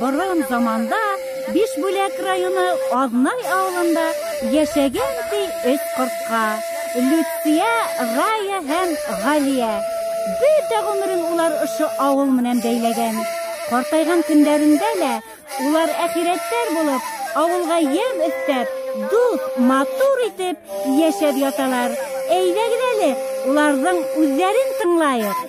борын заманда Бишбүләк районы Азнай авылында яшәгән ди 3 кортка. Люция, Рая һәм Галия. Бөтә гомерен улар ошо авыл менән бәйләгән. Картайган көндәрендә лә улар әхирәттәр булып, авылга ям өстәп, дук, матур итеп яшәп яталар. Әйдәгез әле, уларның үзләрен тыңлайык.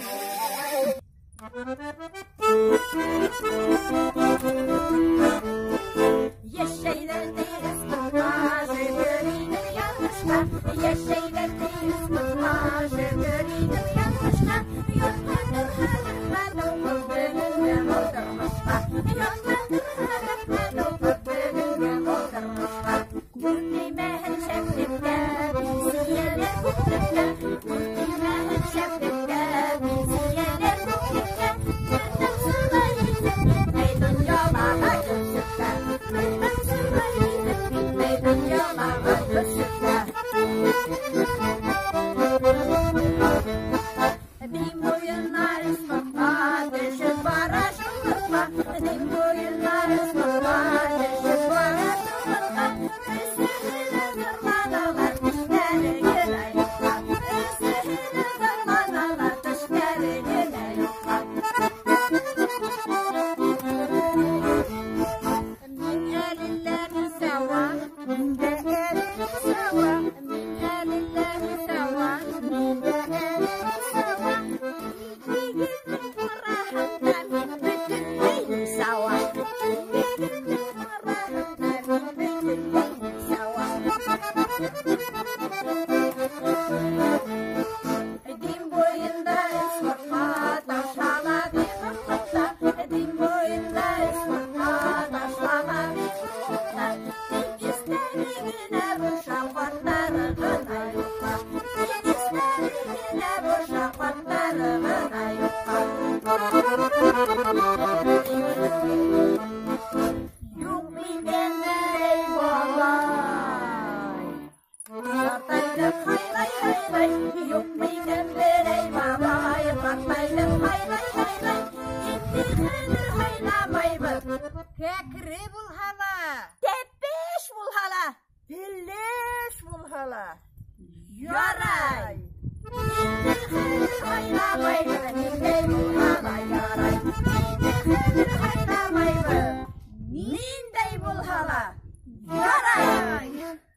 Кәкре булһала, тәпеш булһала, телеш булһала. Ярай.